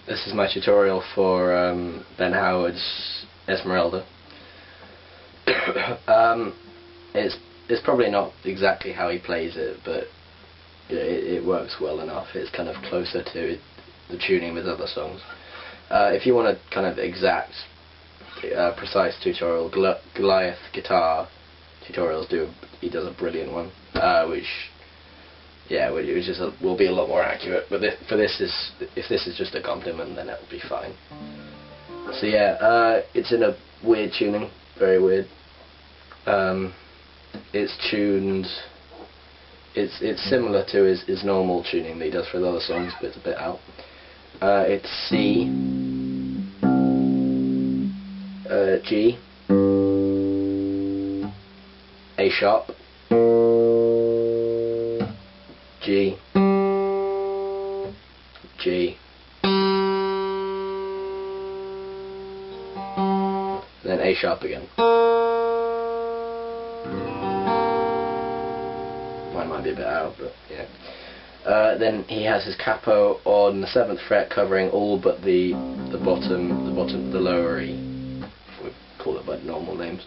This is my tutorial for Ben Howard's Esmerelda. It's probably not exactly how he plays it, but it works well enough. It's kind of closer to the tuning with other songs. If you want a kind of exact, precise tutorial, Goliath guitar tutorials he does a brilliant one, which will be a lot more accurate. But if this is just accompaniment, then it'll be fine. So yeah, it's in a weird tuning, very weird. It's tuned. It's similar to his normal tuning that he does for the other songs, but it's a bit out. It's C, G, A sharp, G, G, then A sharp again. Mine might be a bit out, but yeah. Then he has his capo on the 7th fret, covering all but the bottom, the lower E. We call it by normal names.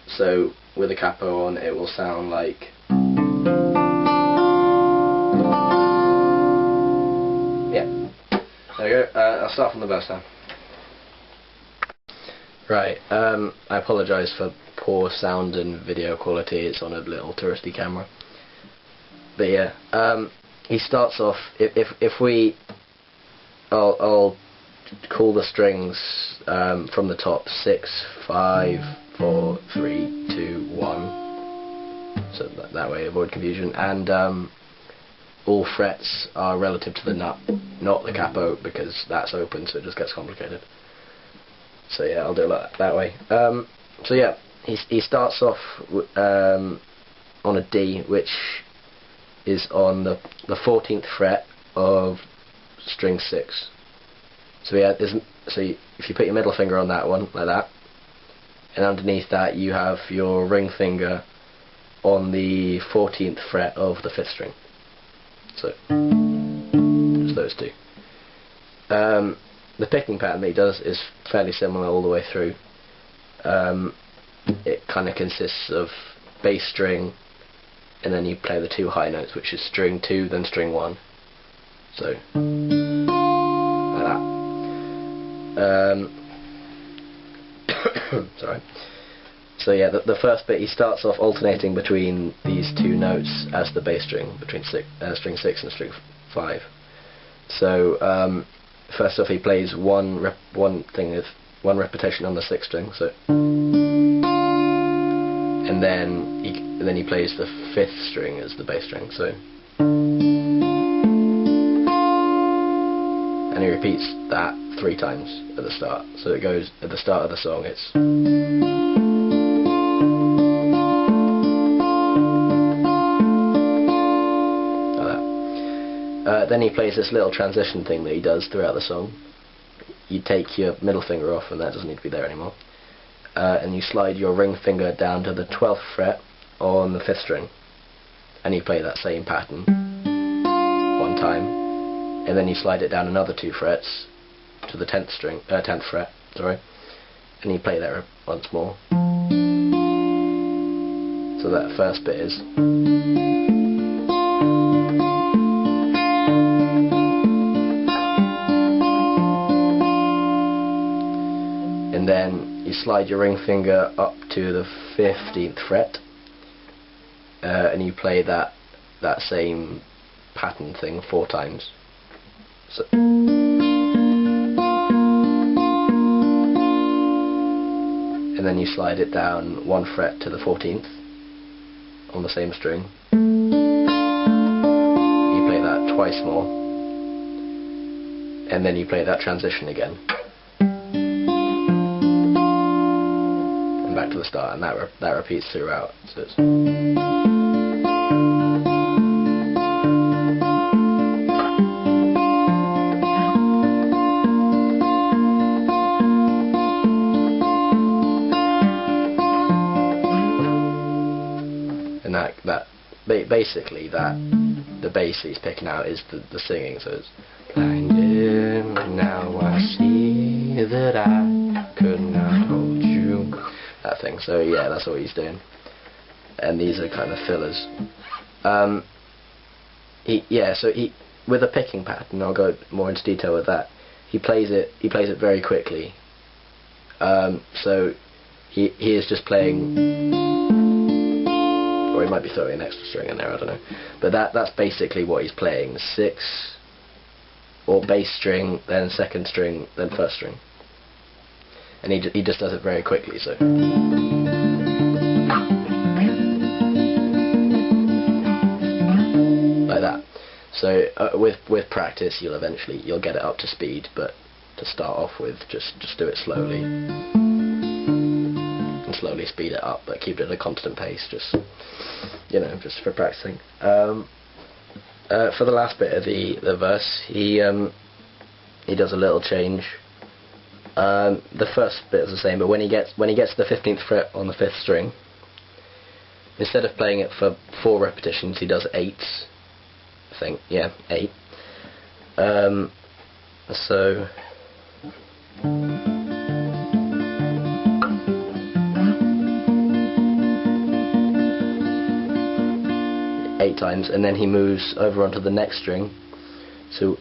So with the capo on, it will sound like. Yeah. There we go. I'll start from the bass now. Right. I apologise for poor sound and video quality. It's on a little touristy camera. But yeah, he starts off. I'll call the strings from the top: 6, 5, 4, 3, 2, 1. So that way, avoid confusion. And all frets are relative to the nut, not the capo, because that's open, so it just gets complicated. So yeah, I'll do it that way. So yeah, he starts off on a D, which is on the 14th fret of string 6. So yeah, if you put your middle finger on that one like that, and underneath that you have your ring finger on the 14th fret of the 5th string. So just those two. The picking pattern that he does is fairly similar all the way through. It kind of consists of bass string, and then you play the 2 high notes, which is string 2, then string 1. So like that. Sorry. So yeah, the first bit, he starts off alternating between these 2 notes as the bass string, between string 6 and string 5. So first off, he plays one repetition on the 6th string. So, and then he plays the 5th string as the bass string. So, and he repeats that 3 times at the start. So it goes at the start of the song. It's then he plays this little transition thing that he does throughout the song. You take your middle finger off, and that doesn't need to be there anymore, and you slide your ring finger down to the 12th fret on the 5th string, and you play that same pattern 1 time, and then you slide it down another 2 frets to the 10th fret, sorry, and you play that once more. So that first bit is. And then you slide your ring finger up to the 15th fret, and you play that same pattern thing 4 times. So, and then you slide it down 1 fret to the 14th on the same string. You play that twice more, and then you play that transition again, and back to the start, and that repeats throughout. So it's basically the bass he's picking out is the singing, so it's blinded, now I see that I could not hold you, that thing. So yeah, that's what he's doing, and these are kind of fillers. So with a picking pattern, I'll go more into detail with that. He plays it very quickly. So he is just playing. Or he might be throwing an extra string in there, I don't know. But that's basically what he's playing. 6 or bass string, then 2nd string, then 1st string. And he just does it very quickly, so. Like that. So with practice you'll get it up to speed, but to start off with, just do it slowly. And slowly speed it up, but keep it at a constant pace, just just for practicing. For the last bit of the verse, he does a little change. The first bit is the same, but when he gets to the 15th fret on the 5th string, instead of playing it for 4 repetitions, he does 8. I think, yeah, 8. So. 8 times, and then he moves over onto the next string. So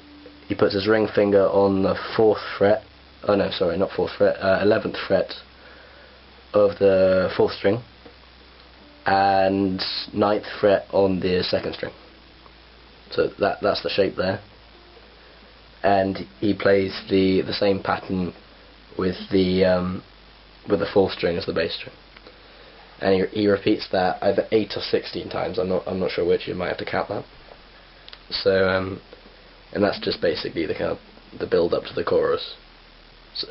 he puts his ring finger on the 4th fret. Oh no, sorry, not 4th fret. 11th fret of the 4th string, and 9th fret on the 2nd string. So that's the shape there. And he plays the same pattern with the 4th string as the bass string. And he repeats that either 8 or 16 times. I'm not sure which. You might have to count that. So and that's just basically the kind of the build up to the chorus. So.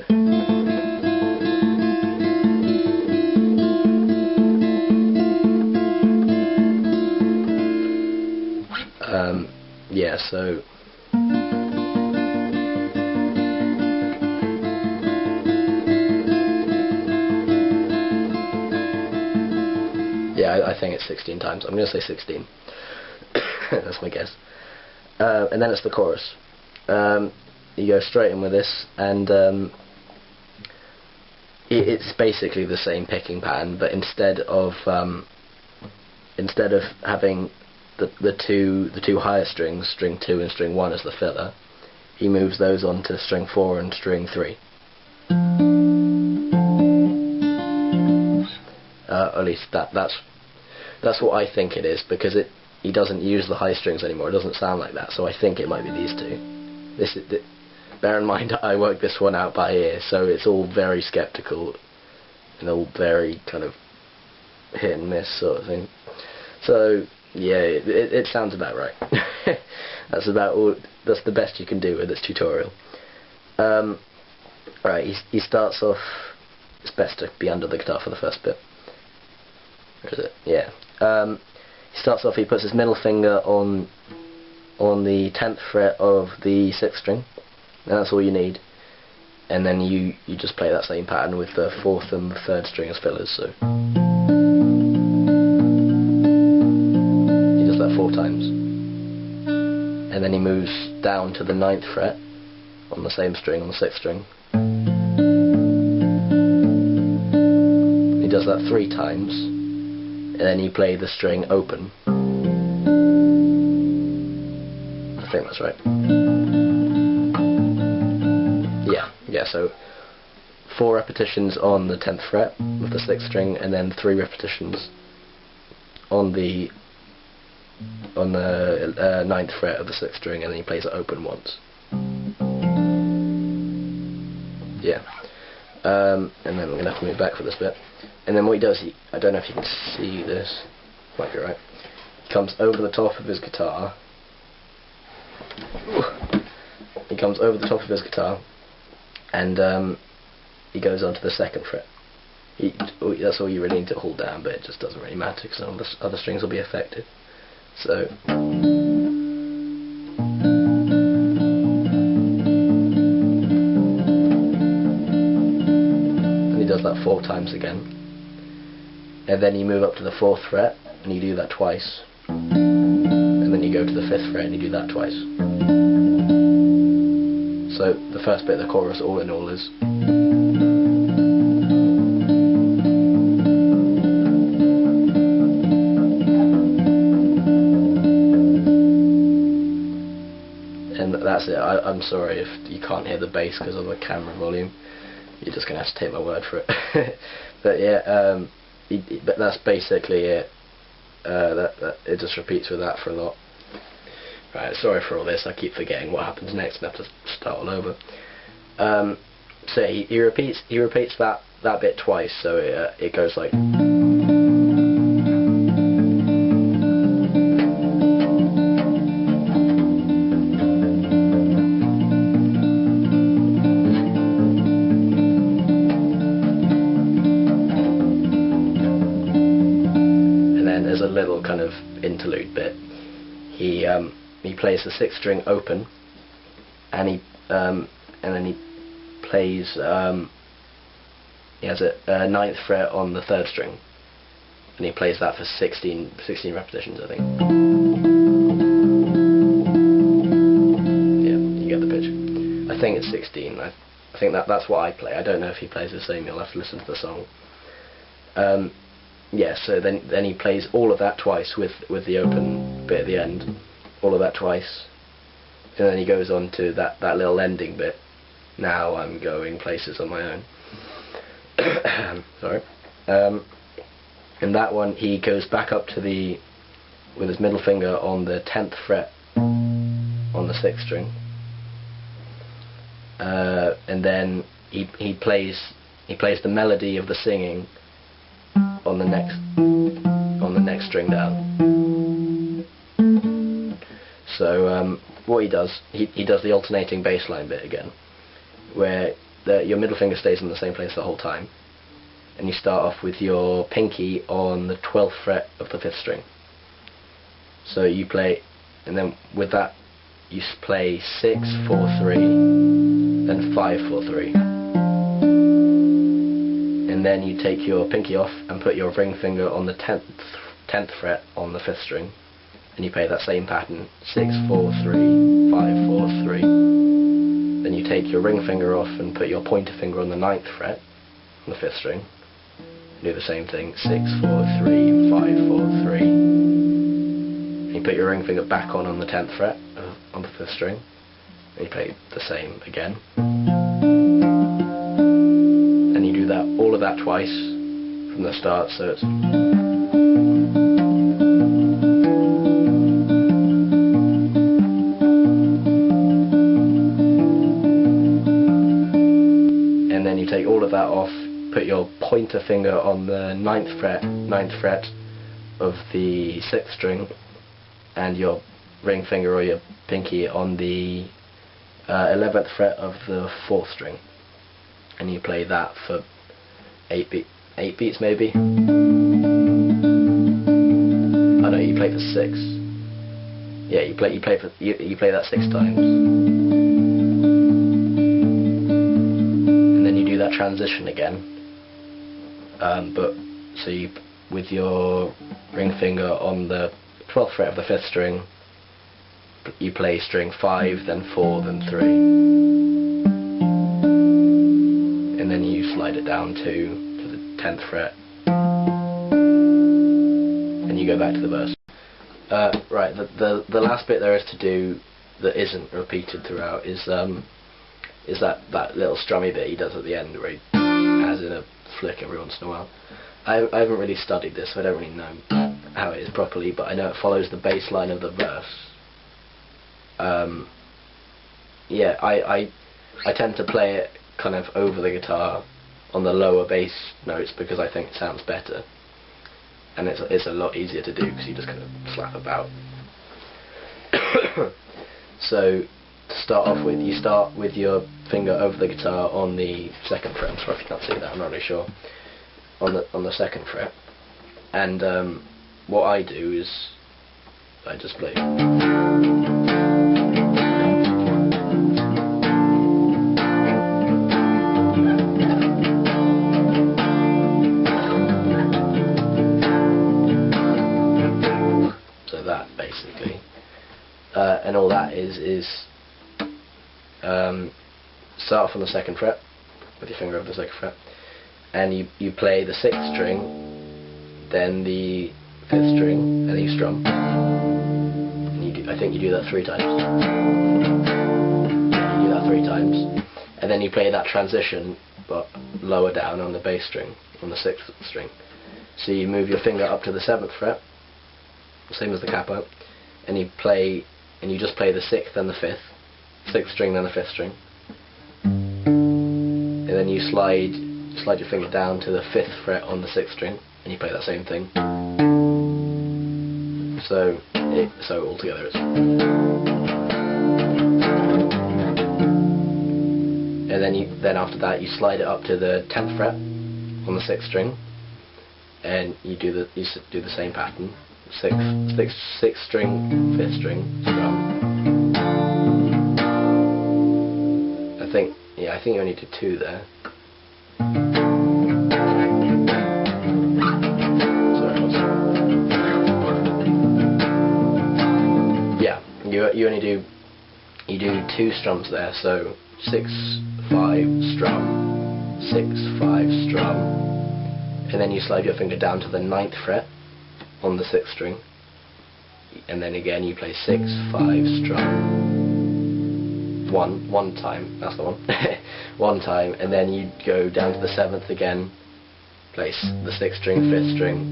Yeah. So. I think it's 16 times. I'm going to say 16. That's my guess. And then it's the chorus. You go straight in with this, and it's basically the same picking pattern, but instead of having the two higher strings, string 2 and string 1 as the filler, he moves those on to string 4 and string 3. At least that's what I think it is, because he doesn't use the high strings anymore. It doesn't sound like that, so I think it might be these two. Bear in mind, I worked this one out by ear, so it's all very skeptical and all very kind of hit and miss sort of thing. So yeah, it sounds about right. That's about all. That's the best you can do with this tutorial. Right, he starts off. It's best to be under the guitar for the first bit. Where is it? Yeah. He starts off. He puts his middle finger on the 10th fret of the 6th string, and that's all you need. And then you just play that same pattern with the 4th and the 3rd string as fillers. So he does that 4 times, and then he moves down to the 9th fret on the same string, on the 6th string. He does that 3 times, and then you play the string open. I think that's right. Yeah, so 4 repetitions on the 10th fret of the 6th string, and then 3 repetitions on the 9th fret of the 6th string, and then he plays it open once. Yeah. And then I'm going to have to move back for this bit. And then what he does, I don't know if you can see this, might be right. He comes over the top of his guitar. He comes over the top of his guitar, and he goes onto the 2nd fret. That's all you really need to hold down, but it just doesn't really matter because all the other strings will be affected. So. Does that 4 times again, and then you move up to the 4th fret and you do that twice, and then you go to the 5th fret and you do that twice. So the first bit of the chorus, all in all, is and that's it. I'm sorry if you can't hear the bass because of the camera volume. You're just going to have to take my word for it. But yeah, but that's basically it. It just repeats with that for a lot. Right, sorry for all this, I keep forgetting what happens next and have to start all over. So he repeats that bit twice, so it goes like. There's a little kind of interlude bit. He plays the 6th string open, and then he plays he has a 9th fret on the 3rd string, and he plays that for 16 repetitions, I think. Yeah, you get the pitch. I think it's 16. I think that's what I play. I don't know if he plays the same. You'll have to listen to the song. Yeah, so then he plays all of that twice with the open bit at the end, all of that twice, and then he goes on to that little ending bit. Now I'm going places on my own. Sorry. And that one he goes back up to with his middle finger on the 10th fret on the 6th string, and then he plays the melody of the singing on the next string down. So what he does the alternating bass line bit again, where your middle finger stays in the same place the whole time, and you start off with your pinky on the 12th fret of the 5th string. So you play, and then with that you play 6, 4, 3, then 5, 4, 3. And then you take your pinky off and put your ring finger on the 10th fret on the 5th string, and you play that same pattern, 6, 4, 3, 5, 4, 3. Then you take your ring finger off and put your pointer finger on the 9th fret on the 5th string, and do the same thing, 6, 4, 3, 5, 4, 3. And you put your ring finger back on the 10th fret on the 5th string, and you play the same again. All of that twice from the start, so it's and then you take all of that off, put your pointer finger on the 9th fret of the 6th string, and your ring finger or your pinky on the 11th fret of the 4th string, and you play that for 8 beats maybe. Oh no, you play for 6. Yeah, you play that 6 times, and then you do that transition again. But so you, with your ring finger on the 12th fret of the 5th string, you play string 5, then 4, then 3. and then you slide it down to the 10th fret, and you go back to the verse. Right, the last bit there is to do that isn't repeated throughout is that little strummy bit he does at the end, where he has in a flick every once in a while. I haven't really studied this, so I don't really know how it is properly, but I know it follows the bass line of the verse. Yeah, I tend to play it kind of over the guitar on the lower bass notes because I think it sounds better, and it's a lot easier to do because you just kind of slap about. So to start off with, you start with your finger over the guitar on the 2nd fret. I'm sorry if you can't see that, I'm not really sure. On the 2nd fret, and what I do is I just play. So that basically, and all that is start off on the 2nd fret with your finger over the 2nd fret, and you play the 6th string, then the 5th string, and then you strum. And I think you do that 3 times. You do that 3 times, and then you play that transition, but lower down on the bass string, on the 6th string. So you move your finger up to the 7th fret, same as the capo, and you just play the 6th and the 5th, 6th string, then the 5th string, and then you slide your finger down to the 5th fret on the 6th string, and you play that same thing. So altogether it's. And then after that you slide it up to the 10th fret on the 6th string, and you do the same pattern. 6th string, 5th string, strum. I think you only did 2 there. You only do 2 strums there, so 6, 5, strum, 6, 5, strum, and then you slide your finger down to the 9th fret on the 6th string, and then again you play 6, 5, strum, one time, that's the one, one time, and then you go down to the 7th again, play the 6th string, 5th string,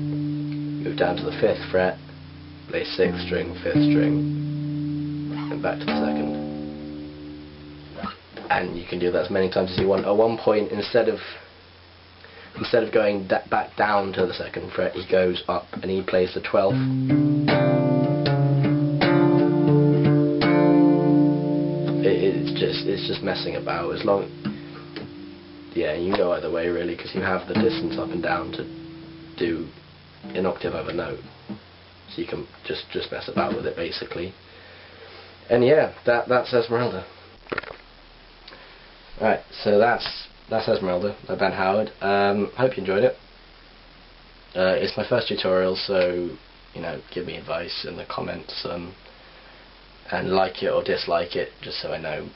move down to the 5th fret, play 6th string, 5th string, and back to the 2nd. And you can do that as many times as you want. At one point, instead of going back down to the 2nd fret, he goes up and he plays the 12th. It's just messing about. As long, yeah, you can go either way really, because you have the distance up and down to do an octave over note, so you can just mess about with it basically. And yeah, that's Esmerelda. Right, so that's Esmerelda by Ben Howard. Hope you enjoyed it. It's my first tutorial, so give me advice in the comments, and like it or dislike it, just so I know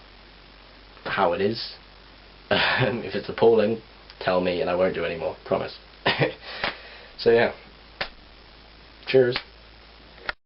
how it is. If it's appalling, tell me and I won't do any more, promise. So yeah, cheers.